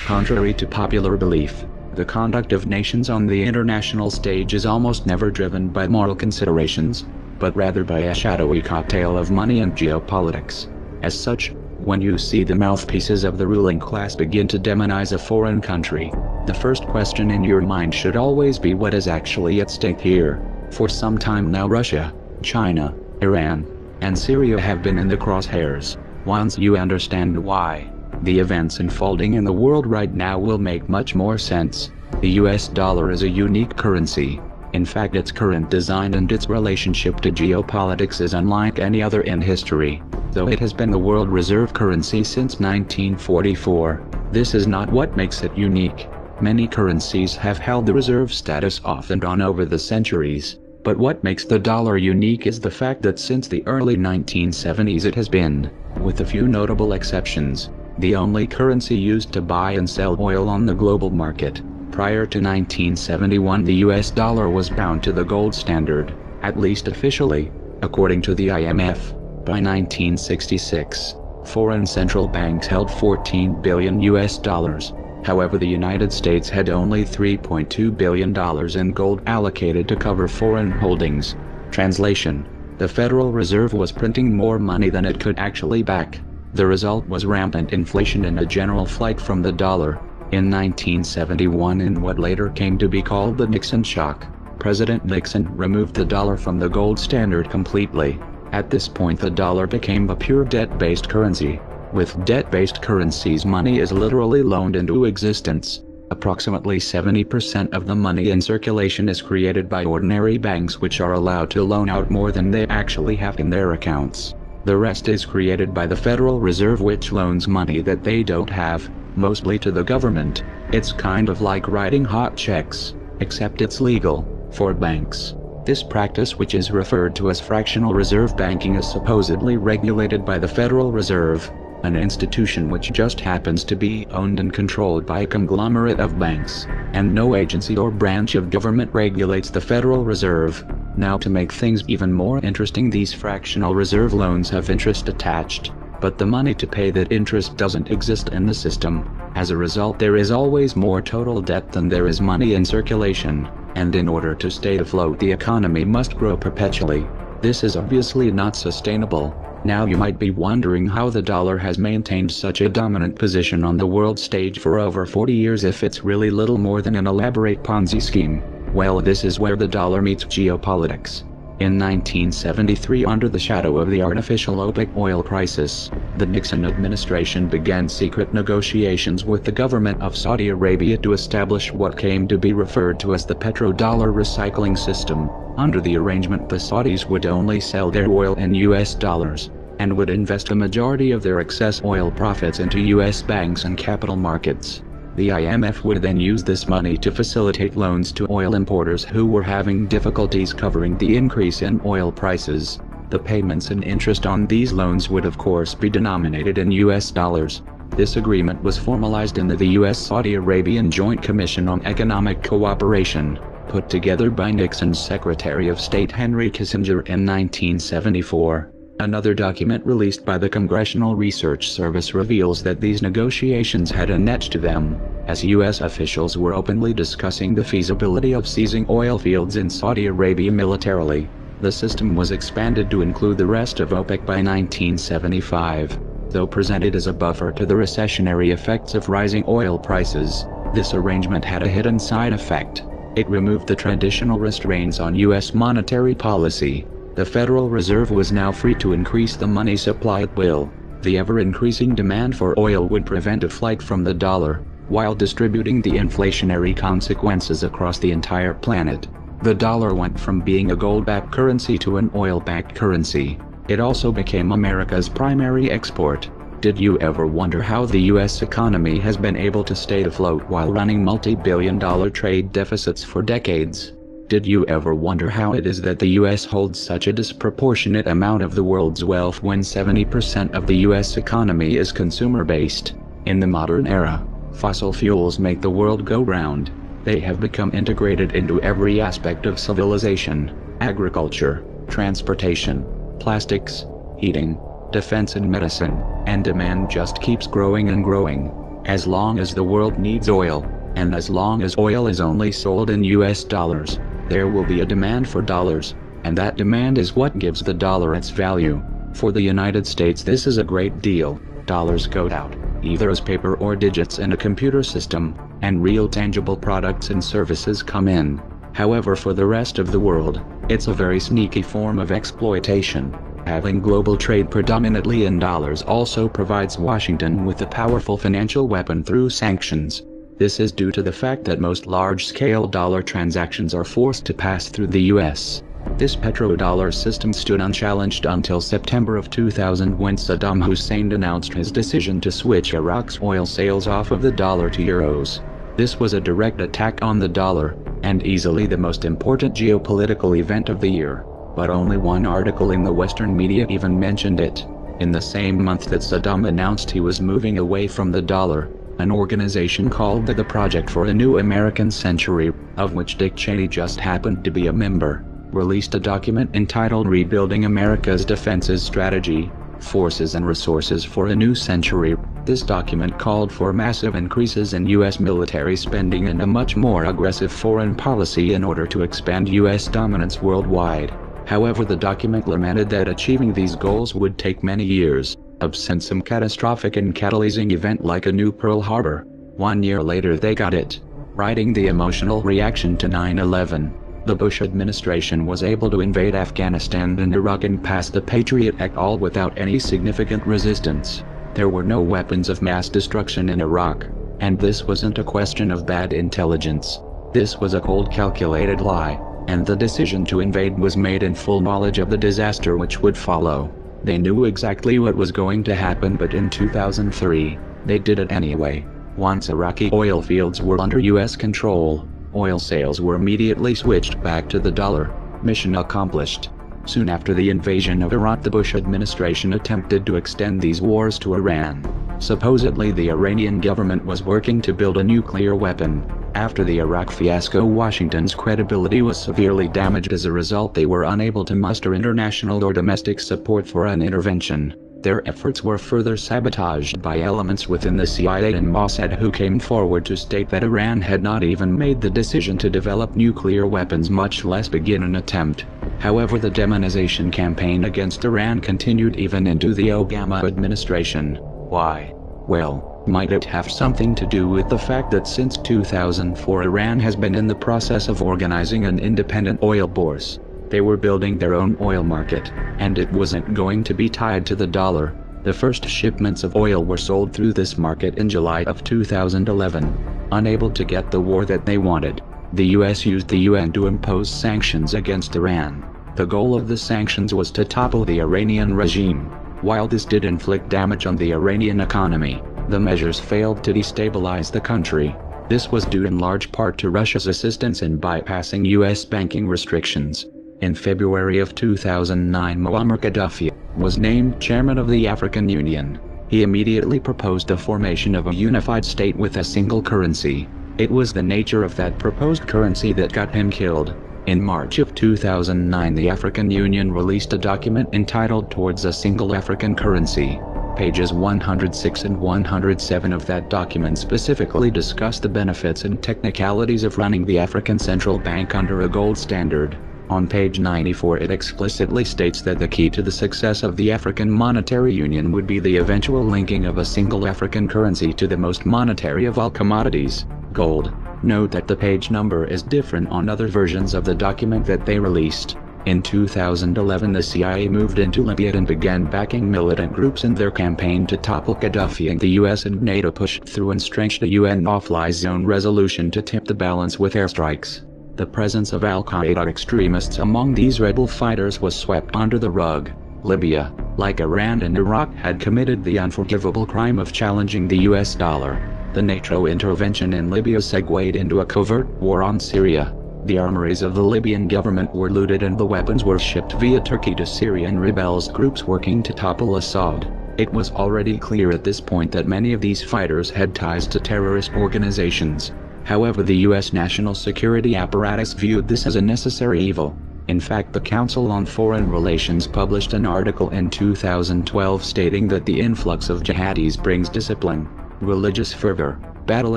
Contrary to popular belief, the conduct of nations on the international stage is almost never driven by moral considerations, but rather by a shadowy cocktail of money and geopolitics. As such, when you see the mouthpieces of the ruling class begin to demonize a foreign country, the first question in your mind should always be what is actually at stake here. For some time now Russia, China, Iran, and Syria have been in the crosshairs. Once you understand why, the events unfolding in the world right now will make much more sense. The US dollar is a unique currency. In fact, its current design and its relationship to geopolitics is unlike any other in history. Though it has been the world reserve currency since 1944, this is not what makes it unique. Many currencies have held the reserve status off and on over the centuries. But what makes the dollar unique is the fact that since the early 1970s it has been, with a few notable exceptions, the only currency used to buy and sell oil on the global market. Prior to 1971, the US dollar was bound to the gold standard, at least officially, according to the IMF. By 1966, foreign central banks held $14 billion US dollars. However, the United States had only $3.2 billion in gold allocated to cover foreign holdings. Translation: the Federal Reserve was printing more money than it could actually back. The result was rampant inflation and a general flight from the dollar. In 1971, in what later came to be called the Nixon shock, President Nixon removed the dollar from the gold standard completely. At this point, the dollar became a pure debt-based currency. With debt-based currencies, money is literally loaned into existence. Approximately 70% of the money in circulation is created by ordinary banks, which are allowed to loan out more than they actually have in their accounts. The rest is created by the Federal Reserve, which loans money that they don't have, mostly to the government. It's kind of like writing hot checks, except it's legal for banks. This practice, which is referred to as fractional reserve banking, is supposedly regulated by the Federal Reserve, an institution which just happens to be owned and controlled by a conglomerate of banks, and no agency or branch of government regulates the Federal Reserve. Now, to make things even more interesting, these fractional reserve loans have interest attached, but the money to pay that interest doesn't exist in the system. As a result, there is always more total debt than there is money in circulation, and in order to stay afloat, the economy must grow perpetually. This is obviously not sustainable. Now you might be wondering how the dollar has maintained such a dominant position on the world stage for over 40 years if it's really little more than an elaborate Ponzi scheme. Well, this is where the dollar meets geopolitics. In 1973, under the shadow of the artificial OPEC oil crisis, the Nixon administration began secret negotiations with the government of Saudi Arabia to establish what came to be referred to as the petrodollar recycling system. Under the arrangement, the Saudis would only sell their oil in US dollars, and would invest a majority of their excess oil profits into US banks and capital markets. The IMF would then use this money to facilitate loans to oil importers who were having difficulties covering the increase in oil prices. The payments and interest on these loans would of course be denominated in US dollars. This agreement was formalized in the US-Saudi Arabian Joint Commission on Economic Cooperation, put together by Nixon's Secretary of State Henry Kissinger in 1974. Another document released by the Congressional Research Service reveals that these negotiations had a net to them, as U.S. officials were openly discussing the feasibility of seizing oil fields in Saudi Arabia militarily. The system was expanded to include the rest of OPEC by 1975. Though presented as a buffer to the recessionary effects of rising oil prices, this arrangement had a hidden side effect. It removed the traditional restraints on U.S. monetary policy. The Federal Reserve was now free to increase the money supply at will. The ever-increasing demand for oil would prevent a flight from the dollar, while distributing the inflationary consequences across the entire planet. The dollar went from being a gold-backed currency to an oil-backed currency. It also became America's primary export. Did you ever wonder how the U.S. economy has been able to stay afloat while running multi-billion-dollar trade deficits for decades? Did you ever wonder how it is that the U.S. holds such a disproportionate amount of the world's wealth when 70% of the U.S. economy is consumer-based? In the modern era, fossil fuels make the world go round. They have become integrated into every aspect of civilization: agriculture, transportation, plastics, heating, defense and medicine, and demand just keeps growing and growing. As long as the world needs oil, and as long as oil is only sold in US dollars, there will be a demand for dollars, and that demand is what gives the dollar its value. For the United States, this is a great deal. Dollars go out, either as paper or digits in a computer system, and real tangible products and services come in. However, for the rest of the world, it's a very sneaky form of exploitation. Having global trade predominantly in dollars also provides Washington with a powerful financial weapon through sanctions. This is due to the fact that most large-scale dollar transactions are forced to pass through the US. This petrodollar system stood unchallenged until September of 2000, when Saddam Hussein announced his decision to switch Iraq's oil sales off of the dollar to euros. This was a direct attack on the dollar, and easily the most important geopolitical event of the year. But only one article in the Western media even mentioned it. In the same month that Saddam announced he was moving away from the dollar, an organization called the Project for a New American Century, of which Dick Cheney just happened to be a member, released a document entitled Rebuilding America's Defenses Strategy, Forces and Resources for a New Century. This document called for massive increases in U.S. military spending and a much more aggressive foreign policy in order to expand U.S. dominance worldwide. However, the document lamented that achieving these goals would take many years, absent some catastrophic and catalyzing event like a new Pearl Harbor. 1 year later they got it. Writing the emotional reaction to 9/11, the Bush administration was able to invade Afghanistan and Iraq and pass the Patriot Act all without any significant resistance. There were no weapons of mass destruction in Iraq, and this wasn't a question of bad intelligence. This was a cold, calculated lie, and the decision to invade was made in full knowledge of the disaster which would follow. They knew exactly what was going to happen, but in 2003, they did it anyway. Once Iraqi oil fields were under US control, oil sales were immediately switched back to the dollar. Mission accomplished. Soon after the invasion of Iraq, the Bush administration attempted to extend these wars to Iran. Supposedly the Iranian government was working to build a nuclear weapon. After the Iraq fiasco, Washington's credibility was severely damaged. As a result, they were unable to muster international or domestic support for an intervention. Their efforts were further sabotaged by elements within the CIA and Mossad, who came forward to state that Iran had not even made the decision to develop nuclear weapons, much less begin an attempt. However, the demonization campaign against Iran continued even into the Obama administration. Why? Well, might it have something to do with the fact that since 2004 Iran has been in the process of organizing an independent oil bourse? They were building their own oil market, and it wasn't going to be tied to the dollar. The first shipments of oil were sold through this market in July of 2011. Unable to get the war that they wanted, the US used the UN to impose sanctions against Iran. The goal of the sanctions was to topple the Iranian regime. While this did inflict damage on the Iranian economy, the measures failed to destabilize the country. This was due in large part to Russia's assistance in bypassing US banking restrictions. In February of 2009, Muammar Gaddafi was named chairman of the African Union. He immediately proposed the formation of a unified state with a single currency. It was the nature of that proposed currency that got him killed. In March of 2009, the African Union released a document entitled Towards a Single African Currency. Pages 106 and 107 of that document specifically discuss the benefits and technicalities of running the African Central Bank under a gold standard. On page 94 it explicitly states that the key to the success of the African Monetary Union would be the eventual linking of a single African currency to the most monetary of all commodities, gold. Note that the page number is different on other versions of the document that they released. In 2011, the CIA moved into Libya and began backing militant groups in their campaign to topple Gaddafi, and the US and NATO pushed through and stretched a UN no-fly zone resolution to tip the balance with airstrikes. The presence of al-Qaeda extremists among these rebel fighters was swept under the rug. Libya, like Iran and Iraq, had committed the unforgivable crime of challenging the US dollar. The NATO intervention in Libya segued into a covert war on Syria. The armories of the Libyan government were looted and the weapons were shipped via Turkey to Syrian rebels groups working to topple Assad. It was already clear at this point that many of these fighters had ties to terrorist organizations. However, the US national security apparatus viewed this as a necessary evil. In fact, the Council on Foreign Relations published an article in 2012 stating that the influx of jihadis brings discipline. religious fervor, battle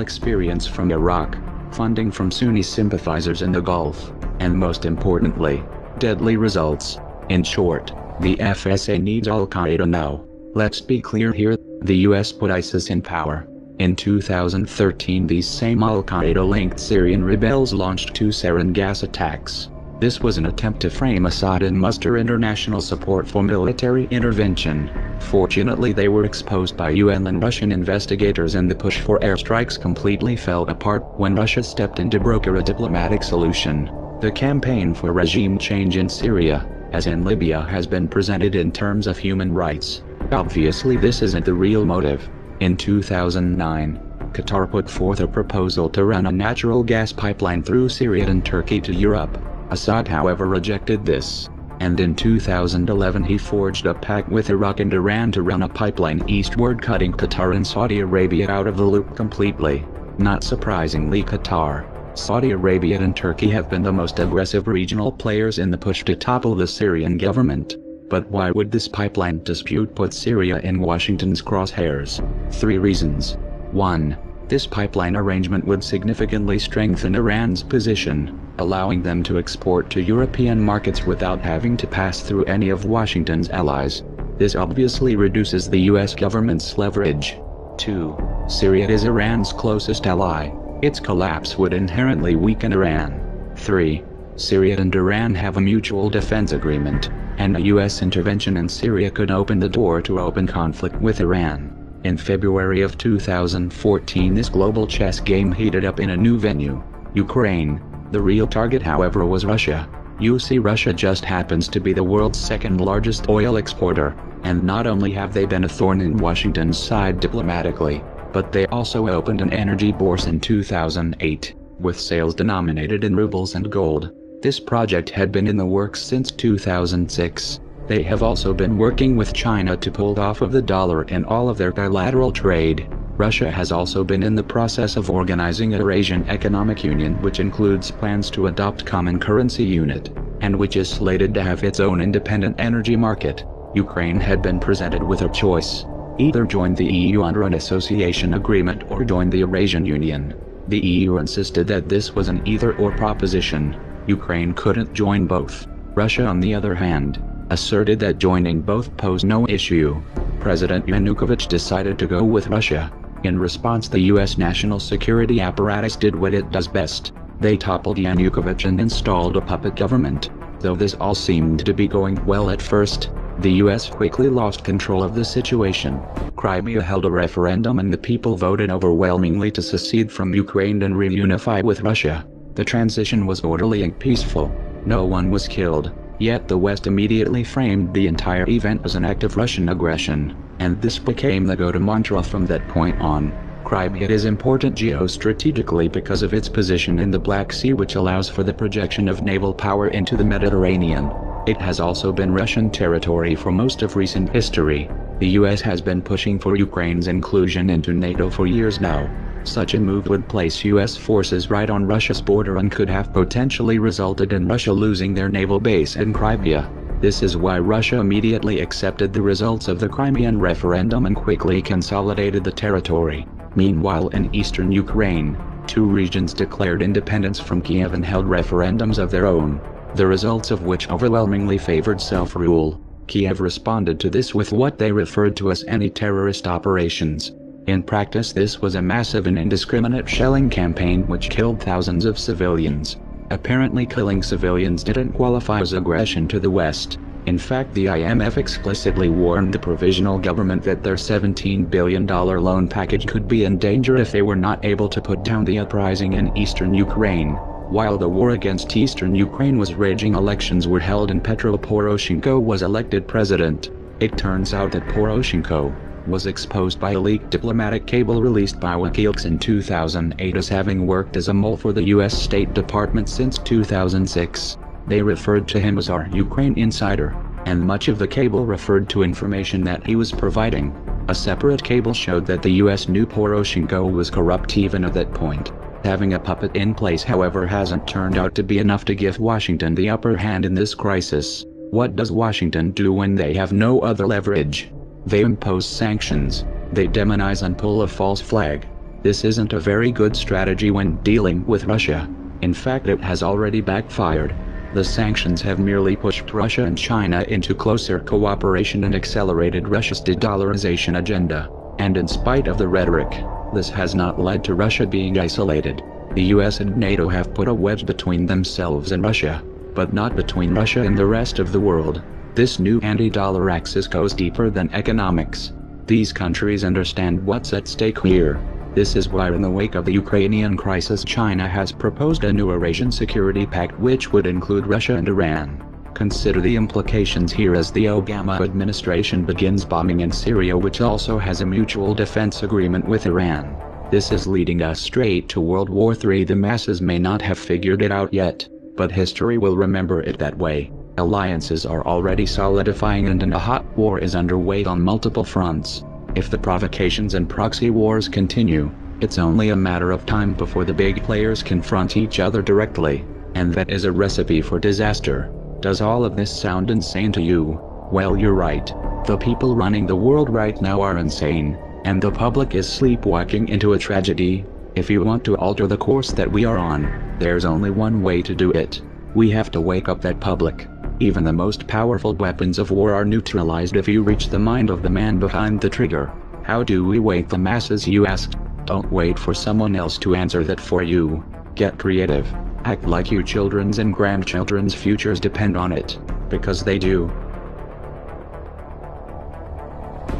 experience from Iraq, funding from Sunni sympathizers in the Gulf, and most importantly, deadly results. In short, the FSA needs Al-Qaeda now. Let's be clear here, the US put ISIS in power. In 2013 these same Al-Qaeda-linked Syrian rebels launched 2 sarin gas attacks. This was an attempt to frame Assad and muster international support for military intervention. Fortunately they were exposed by UN and Russian investigators, and the push for airstrikes completely fell apart when Russia stepped in to broker a diplomatic solution. The campaign for regime change in Syria, as in Libya, has been presented in terms of human rights. Obviously this isn't the real motive. In 2009, Qatar put forth a proposal to run a natural gas pipeline through Syria and Turkey to Europe. Assad however rejected this, and in 2011 he forged a pact with Iraq and Iran to run a pipeline eastward, cutting Qatar and Saudi Arabia out of the loop completely. Not surprisingly, Qatar, Saudi Arabia and Turkey have been the most aggressive regional players in the push to topple the Syrian government. But why would this pipeline dispute put Syria in Washington's crosshairs? 3 reasons. 1. This pipeline arrangement would significantly strengthen Iran's position, allowing them to export to European markets without having to pass through any of Washington's allies. This obviously reduces the US government's leverage. 2. Syria is Iran's closest ally. Its collapse would inherently weaken Iran. 3. Syria and Iran have a mutual defense agreement, and a US intervention in Syria could open the door to open conflict with Iran. In February of 2014 this global chess game heated up in a new venue, Ukraine. The real target however was Russia. You see, Russia just happens to be the world's 2nd largest oil exporter, and not only have they been a thorn in Washington's side diplomatically, but they also opened an energy bourse in 2008, with sales denominated in rubles and gold. This project had been in the works since 2006. They have also been working with China to pull off of the dollar in all of their bilateral trade. Russia has also been in the process of organizing a Eurasian Economic Union, which includes plans to adopt common currency unit, and which is slated to have its own independent energy market. Ukraine had been presented with a choice: either join the EU under an association agreement or join the Eurasian Union. The EU insisted that this was an either-or proposition. Ukraine couldn't join both. Russia, on the other hand, asserted that joining both posed no issue. President Yanukovych decided to go with Russia. In response, the US national security apparatus did what it does best. They toppled Yanukovych and installed a puppet government. Though this all seemed to be going well at first, the US quickly lost control of the situation. Crimea held a referendum and the people voted overwhelmingly to secede from Ukraine and reunify with Russia. The transition was orderly and peaceful. No one was killed. Yet the West immediately framed the entire event as an act of Russian aggression, and this became the go-to mantra from that point on. Crimea is important geostrategically because of its position in the Black Sea, which allows for the projection of naval power into the Mediterranean. It has also been Russian territory for most of recent history. The US has been pushing for Ukraine's inclusion into NATO for years now. Such a move would place US forces right on Russia's border and could have potentially resulted in Russia losing their naval base in Crimea. This is why Russia immediately accepted the results of the Crimean referendum and quickly consolidated the territory. Meanwhile, in eastern Ukraine, 2 regions declared independence from Kiev and held referendums of their own, the results of which overwhelmingly favored self-rule. Kiev responded to this with what they referred to as anti-terrorist operations. In practice, this was a massive and indiscriminate shelling campaign which killed thousands of civilians. Apparently, killing civilians didn't qualify as aggression to the West. In fact, the IMF explicitly warned the provisional government that their $17 billion loan package could be in danger if they were not able to put down the uprising in eastern Ukraine. While the war against eastern Ukraine was raging, elections were held and Petro Poroshenko was elected president. It turns out that Poroshenko was exposed by a leaked diplomatic cable released by WikiLeaks in 2008 as having worked as a mole for the US State Department since 2006. They referred to him as our Ukraine insider, and much of the cable referred to information that he was providing. A separate cable showed that the US knew Poroshenko was corrupt even at that point. Having a puppet in place, however, hasn't turned out to be enough to give Washington the upper hand in this crisis. What does Washington do when they have no other leverage? They impose sanctions, they demonize and pull a false flag. This isn't a very good strategy when dealing with Russia. In fact, it has already backfired. The sanctions have merely pushed Russia and China into closer cooperation and accelerated Russia's de-dollarization agenda. And in spite of the rhetoric, this has not led to Russia being isolated. The US and NATO have put a wedge between themselves and Russia, but not between Russia and the rest of the world. This new anti-dollar axis goes deeper than economics. These countries understand what's at stake here. This is why in the wake of the Ukrainian crisis, China has proposed a new Eurasian Security Pact which would include Russia and Iran. Consider the implications here as the Obama administration begins bombing in Syria, which also has a mutual defense agreement with Iran. This is leading us straight to World War III. The masses may not have figured it out yet, but history will remember it that way. Alliances are already solidifying and a hot war is underway on multiple fronts. If the provocations and proxy wars continue, it's only a matter of time before the big players confront each other directly, and that is a recipe for disaster. Does all of this sound insane to you? Well, you're right. The people running the world right now are insane, and the public is sleepwalking into a tragedy. If you want to alter the course that we are on, there's only one way to do it. We have to wake up that public. Even the most powerful weapons of war are neutralized if you reach the mind of the man behind the trigger. How do we wake the masses, you ask? Don't wait for someone else to answer that for you. Get creative. Act like your children's and grandchildren's futures depend on it, because they do.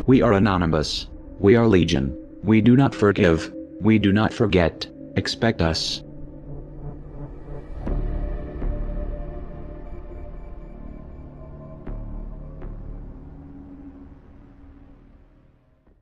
We are anonymous. We are legion. We do not forgive. We do not forget. Expect us.